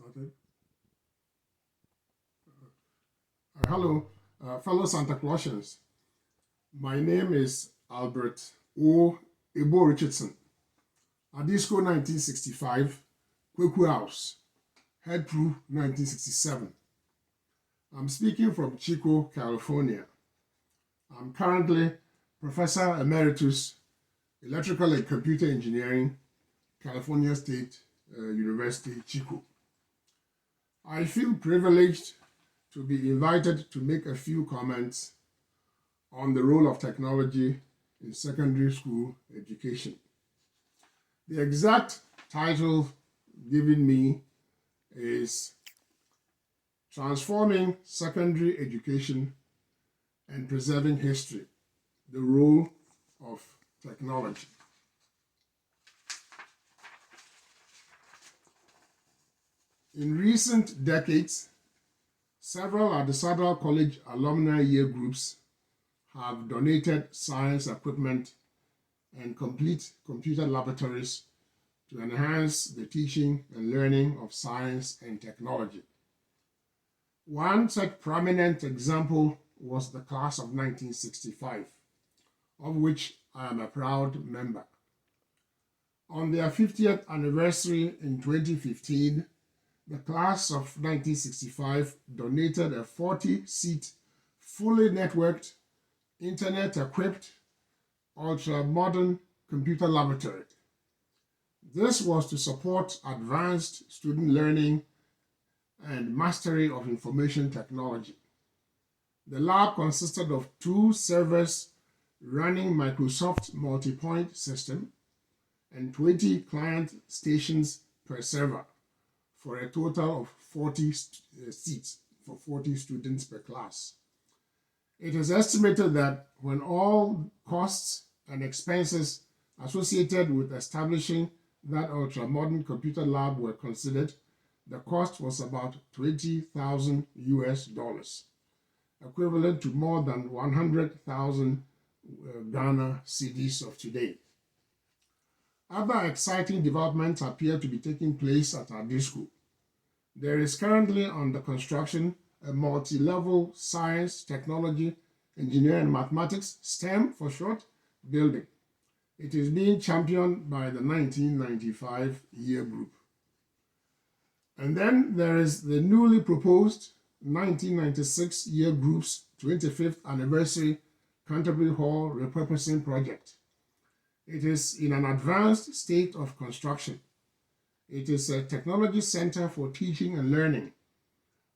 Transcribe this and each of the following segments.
Started. Hello, fellow Santa Clausians. My name is Albert O. Ebo Richardson. Adisco 1965, Kweku House, Head Crew 1967. I'm speaking from Chico, California. I'm currently Professor Emeritus, Electrical and Computer Engineering, California State University, Chico. I feel privileged to be invited to make a few comments on the role of technology in secondary school education. The exact title given me is Transforming Secondary Education and Preserving History, the Role of Technology. In recent decades, several Adisco College alumni year groups have donated science equipment and complete computer laboratories to enhance the teaching and learning of science and technology. One such prominent example was the class of 1965, of which I am a proud member. On their 50th anniversary in 2015, the class of 1965 donated a 40-seat, fully networked, internet-equipped, ultra-modern computer laboratory. This was to support advanced student learning and mastery of information technology. The lab consisted of 2 servers running Microsoft multi-point system and 20 client stations per server, for a total of 40 seats for 40 students per class. It is estimated that when all costs and expenses associated with establishing that ultra-modern computer lab were considered, the cost was about $20,000 US, equivalent to more than 100,000 Ghana cedis of today. Other exciting developments appear to be taking place at Adisco. There is currently under construction a multi-level science, technology, engineering, and mathematics, STEM for short, building. It is being championed by the 1995 year group. And then there is the newly proposed 1996 year group's 25th anniversary Canterbury Hall repurposing project. It is in an advanced state of construction. It is a technology center for teaching and learning,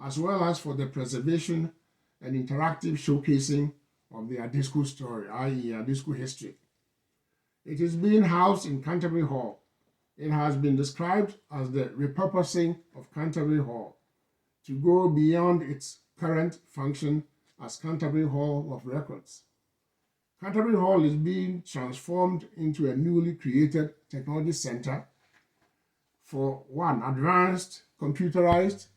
as well as for the preservation and interactive showcasing of the Adisco story, i.e. Adisco history. It is being housed in Canterbury Hall. It has been described as the repurposing of Canterbury Hall to go beyond its current function as Canterbury Hall of Records. Canterbury Hall is being transformed into a newly created technology center for one, advanced, computerized,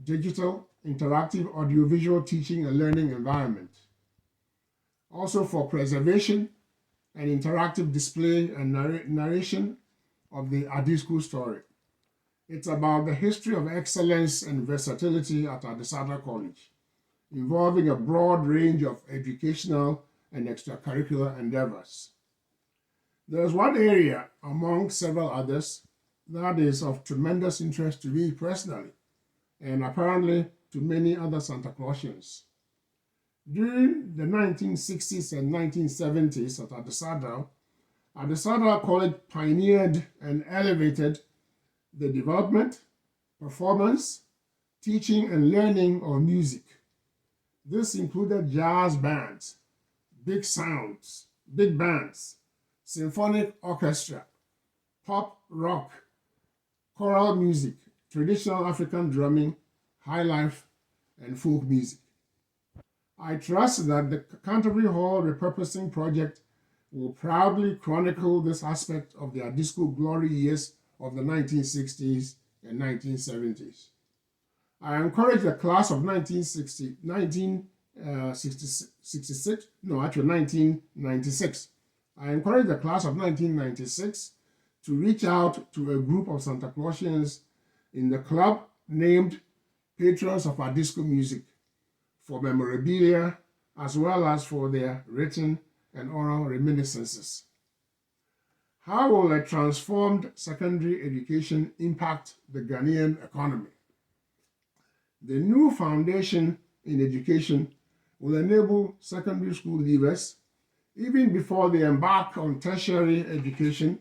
digital, interactive, audiovisual teaching and learning environment. Also for preservation and interactive display and narration of the Adisco story. It's about the history of excellence and versatility at Adisco College, involving a broad range of educational and extracurricular endeavors. There is one area among several others that is of tremendous interest to me personally, and apparently to many other Santa Clausians. During the 1960s and 1970s at Adisco College pioneered and elevated the development, performance, teaching, and learning of music. This included jazz bands, big sounds, big bands, symphonic orchestra, pop, rock, choral music, traditional African drumming, high life, and folk music. I trust that the Canterbury Hall repurposing project will proudly chronicle this aspect of the Adisco glory years of the 1960s and 1970s. I encourage the class of 1996. I encourage the class of 1996 to reach out to a group of Santa Clausians in the club named patrons of Adisco music for memorabilia as well as for their written and oral reminiscences. How will a transformed secondary education impact the Ghanaian economy? The new foundation in education will enable secondary school leavers, even before they embark on tertiary education,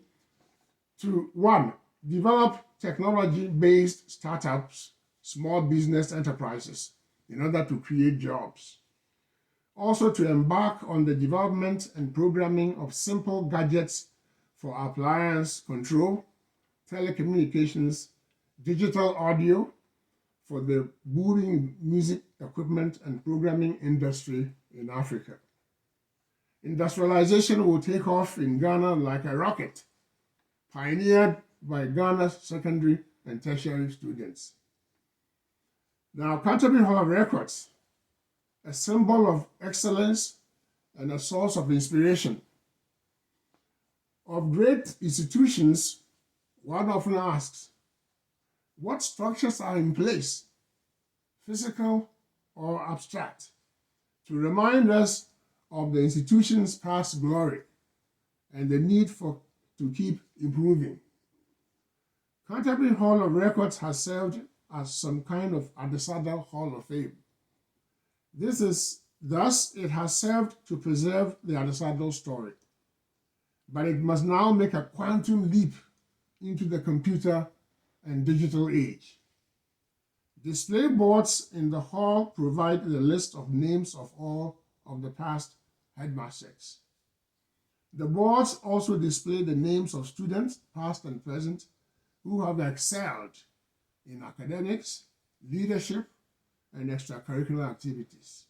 to 1. Develop technology-based startups, small business enterprises, in order to create jobs. Also to embark on the development and programming of simple gadgets for appliance control, telecommunications, digital audio, for the booming music equipment and programming industry in Africa. Industrialization will take off in Ghana like a rocket, pioneered by Ghana's secondary and tertiary students. Now, Canterbury Hall of Records, a symbol of excellence and a source of inspiration. Of great institutions, one often asks, what structures are in place, physical or abstract, to remind us of the institution's past glory and the need to keep improving? Canterbury Hall of Records has served as some kind of Adisco Hall of Fame. Thus, it has served to preserve the Adisco story, but it must now make a quantum leap into the computer and digital age. Display boards in the hall provide the list of names of all of the past headmasters. The boards also display the names of students, past and present, who have excelled in academics, leadership, and extracurricular activities.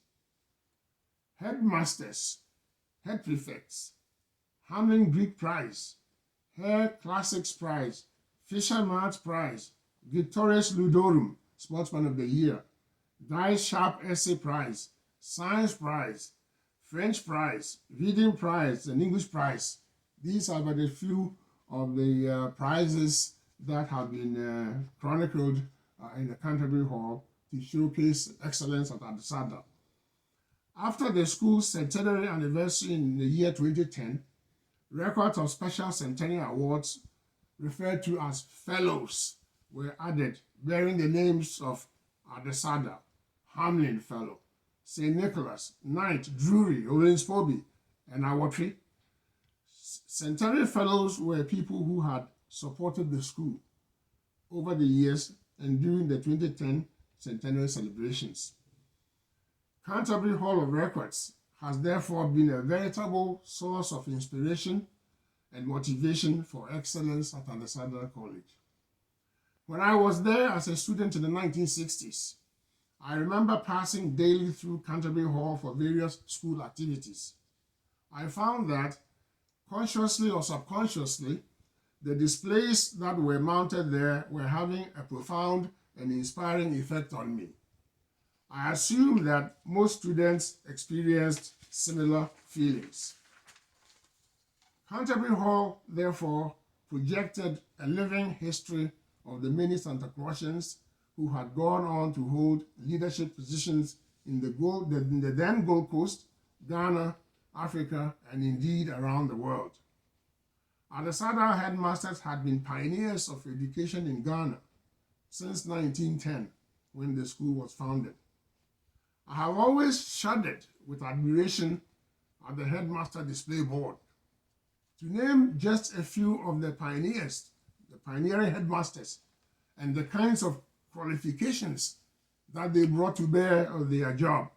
Headmasters, head prefects, Hamlin Greek Prize, Hare Classics Prize, Fisher March Prize, Victorious Ludorum, Sportsman of the Year, Dice Sharp Essay Prize, Science Prize, French Prize, Reading Prize, and English Prize. These are but a few of the prizes that have been chronicled in the Canterbury Hall to showcase excellence at Adisco. After the school's centenary anniversary in the year 2010, records of special centennial awards referred to as fellows were added, bearing the names of Adisco, Hamlin Fellow, St. Nicholas, Knight, Drury, Owensfobi, and Awatri. Centenary Fellows were people who had supported the school over the years and during the 2010 centenary celebrations. Canterbury Hall of Records has therefore been a veritable source of inspiration and motivation for excellence at Adisco College. When I was there as a student in the 1960s, I remember passing daily through Canterbury Hall for various school activities. I found that, consciously or subconsciously, the displays that were mounted there were having a profound and inspiring effect on me. I assume that most students experienced similar feelings. Canterbury Hall, therefore, projected a living history of the many Santa Clausians who had gone on to hold leadership positions in the then Gold Coast, Ghana, Africa, and indeed around the world. Adisco headmasters had been pioneers of education in Ghana since 1910, when the school was founded. I have always shuddered with admiration at the headmaster display board. To name just a few of the pioneers, the pioneering headmasters, and the kinds of qualifications that they brought to bear on their job.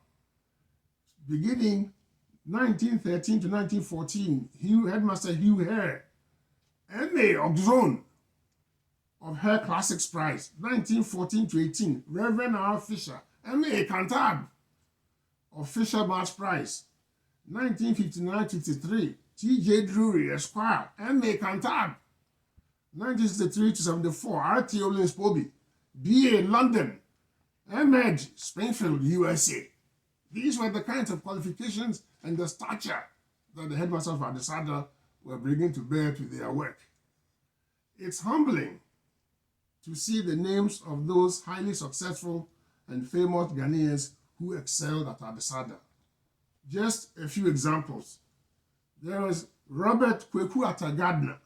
Beginning 1913 to 1914, Headmaster Hugh Hare, M.A. Oxone of Hare Classics Prize, 1914 to 18, Reverend R. Fisher, M.A. Cantab of Fisher March Prize, 1959-53, T.J. Drury, Esquire, M.A. Cantab, 1963 to 74, R.T. Owensfobi, B.A. London, M.Ed. Springfield, USA. These were the kinds of qualifications and the stature that the headmasters of Adisco were bringing to bear to their work. It's humbling to see the names of those highly successful and famous Ghanaians who excelled at Adisada. Just a few examples. There was Robert Kweku Attah-Gardner,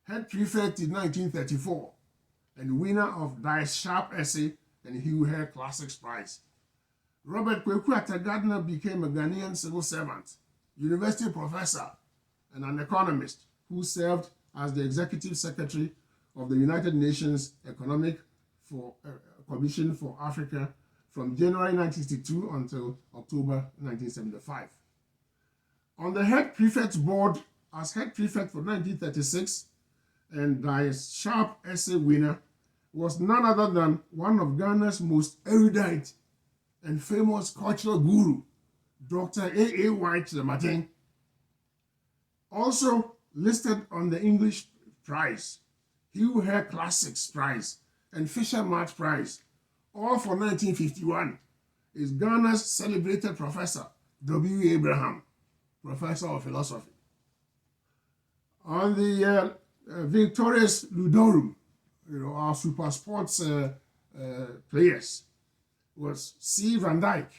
head prefect in 1934 and winner of Dice Sharp Essay and Hugh Hare Classics Prize. Robert Kweku Attah-Gardner became a Ghanaian civil servant, university professor, and an economist who served as the executive secretary of the United Nations Economic Commission for Africa from January 1962 until October 1975. On the head prefect's board as head prefect for 1936 and Dice Sharp Essay winner was none other than one of Ghana's most erudite and famous cultural guru, Dr. A. A. White Martin. Also listed on the English Prize, Hugh Hare Classics Prize, and Fisher-Mat Prize, all for 1951, is Ghana's celebrated professor, W. Abraham, professor of philosophy. On the victorious Ludorum, our super sports players, was C. Van Dyke,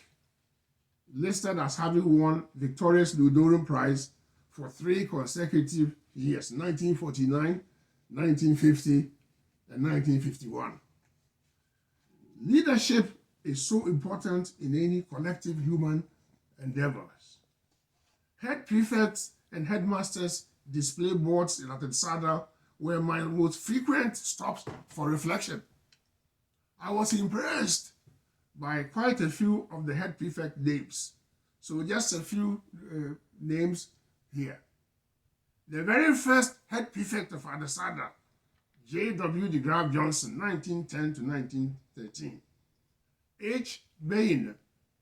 listed as having won victorious Ludorum Prize for 3 consecutive years, 1949, 1950, and 1951. Leadership is so important in any collective human endeavors. Head prefects and headmasters display boards in Adisada were my most frequent stops for reflection. I was impressed by quite a few of the head prefect names. So just a few names here. The very first head prefect of Adisada, J.W. de Graaf Johnson, 1910 to 1913. H. Bain,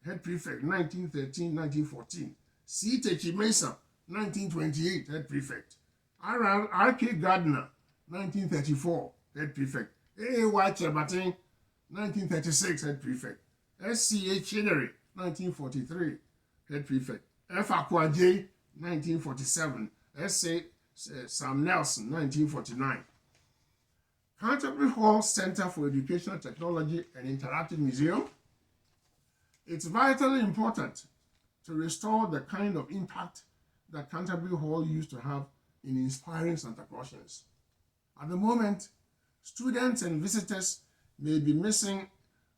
head prefect, 1913-1914. C. Techi Mesa, 1928, head prefect. R.K. Gardner, 1934, head prefect. A. White Martin, 1936, head prefect. S.C.H. Chenery, 1943, head prefect. F. Akwaje, 1947. S.A. Sam Nelson, 1949. Canterbury Hall Center for Educational Technology and Interactive Museum. It's vitally important to restore the kind of impact that Canterbury Hall used to have in inspiring Santa Clausians. At the moment, students and visitors may be missing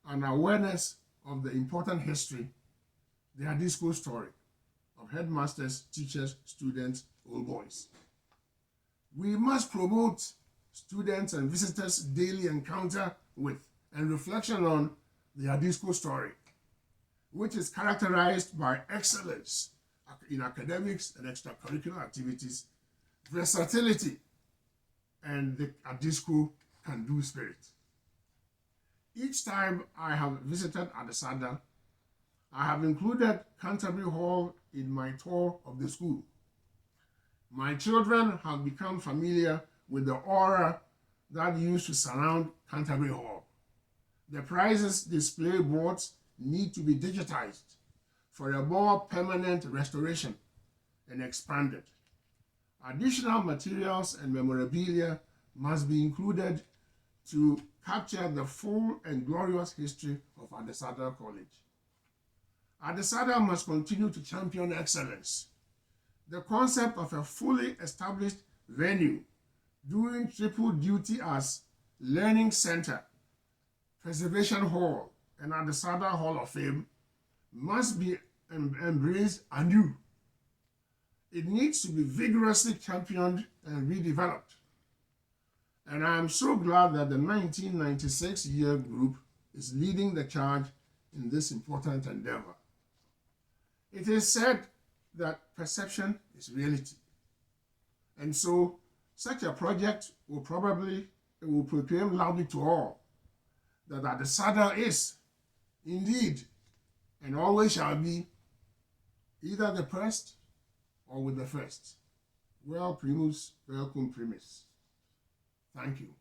an awareness of the important history, the Adisco story of headmasters, teachers, students, old boys. We must promote students and visitors' daily encounter with and reflection on the Adisco story, which is characterized by excellence in academics and extracurricular activities, versatility, and the Adisco can-do spirit. Each time I have visited Adisada, I have included Canterbury Hall in my tour of the school. My children have become familiar with the aura that used to surround Canterbury Hall. The prizes display boards need to be digitized for a more permanent restoration and expanded. Additional materials and memorabilia must be included to capture the full and glorious history of Adisada College. Adisada must continue to champion excellence. The concept of a fully established venue doing triple duty as Learning Center, Preservation Hall, and Adisada Hall of Fame must be embraced anew. It needs to be vigorously championed and redeveloped. And I am so glad that the 1996 year group is leading the charge in this important endeavor. It is said that perception is reality. And so such a project will proclaim loudly to all that Adisada is, indeed, and always shall be, either the first or with the first. Well primus, vel cum primis. Thank you.